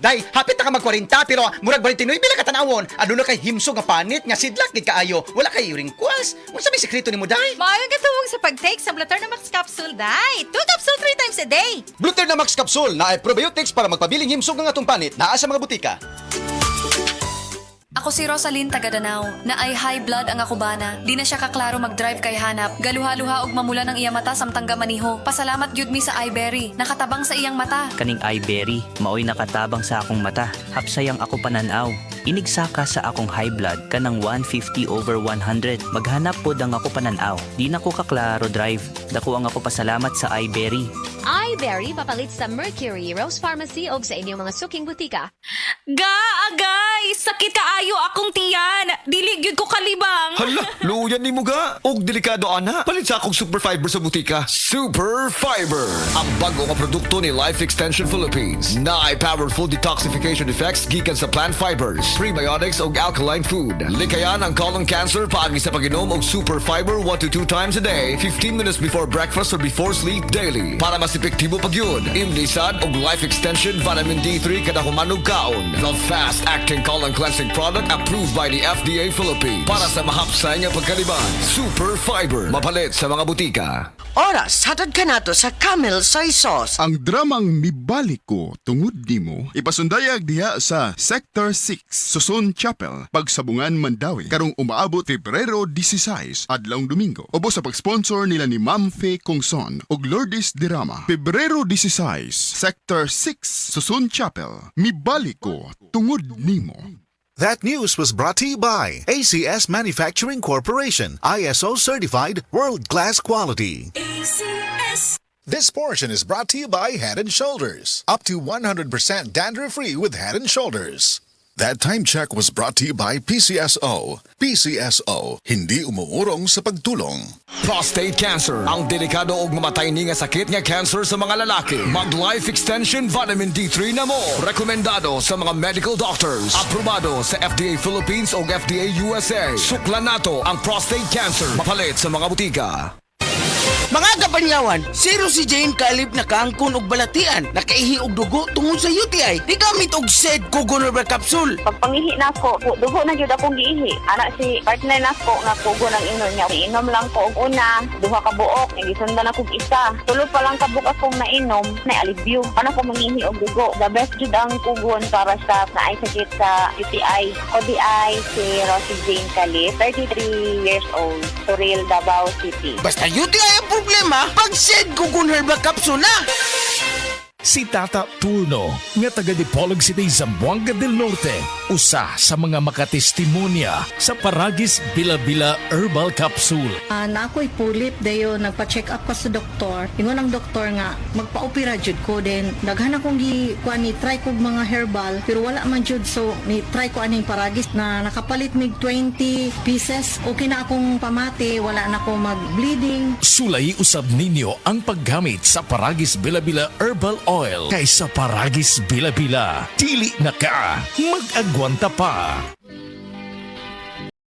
Day, hapit na ka mag-40 pero murag 29 bila ka tanawon. Ano na kay himso nga panit nga sidlak gid kaayo. Wala kay wrinkles. Unsa may sekreto nimo, day? Maayong katawag sa pag-take sa Blatter na Max Capsule, day. 2 capsule 3 times a day. Bluter na Max Capsule na ay probiotics para magpabiling himsog ng atong panit naa sa mga butika. Ako si Rosaline Tagadanaw, na ay high blood ang ako bana. Di na siya kaklaro mag-drive kay hanap. Galuha-luha og mamula ng iya mata samtang gamaniho. Pasalamat gyud mi sa iBerry, nakatabang sa iyang mata. Kaning iBerry, maoy nakatabang sa akong mata. Hapsayang ako pananaw. Inigsaka sa akong high blood kanang 150/100. Maghanap pod ang ako pananaw. Di na ko kaklaro drive. Dako ang ako pasalamat sa iBerry. iBerry papalit sa Mercury, Rose Pharmacy o sa inyong mga suking butika. Agay! Sakit kaayo akong tiyan! Dili gyud ko kalibang! Hala, luyan ni mo ga. Og delikado ana. Palit sa akong Super Fiber sa butika. Super Fiber, ang bago nga produkto ni Life Extension Philippines. Na ay powerful detoxification effects gikan sa plant fibers, prebiotics og alkaline food. Likayan ang colon cancer paagi sa pag-inom og Super Fiber 1 to 2 times a day, 15 minutes before breakfast or before sleep daily. Para mas epektibo pag yun, imlisan og Life Extension Vitamin D3 kada humanog kaon. The fast-acting colon cleansing product approved by the FDA Philippines. Para sa mahapsay nga pagkaliban, Super Fiber. Mapalit sa mga butika. Oras, hatod ka nato sa Camel Soy Sauce. Ang dramang Mibalik Ko Tungod Nimo ipasundayag diha sa Sector 6, Susun Chapel, Pagsabungan, Mandawi, karong umaabot Pebrero 16, adlawng Domingo. Ubos sa pag-sponsor nila ni Ma'am Faye Kongson ug Lourdes Dirama. Pebrero 16, Sector 6, Susun Chapel. Mibalik Ko Tungod Nimo. That news was brought to you by ACS Manufacturing Corporation, ISO certified world-class quality. This portion is brought to you by Head and Shoulders. Up to 100% dandruff-free with Head and Shoulders. That time check was brought to you by PCSO. PCSO, hindi umuurong sa pagtulong. Prostate cancer, ang delikado og mamatay ni nga sakit nga cancer sa mga lalaki. Mag Life Extension Vitamin D3 na mo. Rekomendado sa mga medical doctors. Aprobado sa FDA Philippines o FDA USA. Suklan nato ang prostate cancer. Mapalit sa mga butika. Mga kapanyawan, zero si Jane Calip na kaangkon og balatian, nakaihi og dugo tungod sa UTI. Igamit og SED Kugon Herbal Capsule. Pag pangihi na ko, dugo na jud akong giihi. Anak si partner na ko nga kugo ng inon niya. Inom lang ko og una, duha ka buok, gisundan ako og isa. Tulo pa lang ka buok akong nainom, na alibyo. Ano ko mangihi og dugo. The best jud ang kugon para sa naay sakit sa UTI. ODI si Rosie Jane Calip, 33 years old, Suril, Davao City. Basta UTI ang problema, pag SED Kugon Herbal Capsule na! Si Tata Turno, nga taga Dipolog City, Zamboanga del Norte, usa sa mga makatestimonya sa Paragis Bila-Bila Herbal Capsule. Na ako'y pulip dayo, nagpa-check up ko sa doktor. Ingon ang doktor nga, magpa-opera jud ko din. Daghan akong ni try kog mga herbal, pero wala man jud, so ni try ko aning Paragis na nakapalit mig 20 pieces. Okay na akong pamati, wala na ako mag-bleeding. Sulay usab ninyo ang paggamit sa Paragis Bila-Bila Herbal Oil kaysa Paragis Bila-Bila. Dili na ka, mag-agwanta pa.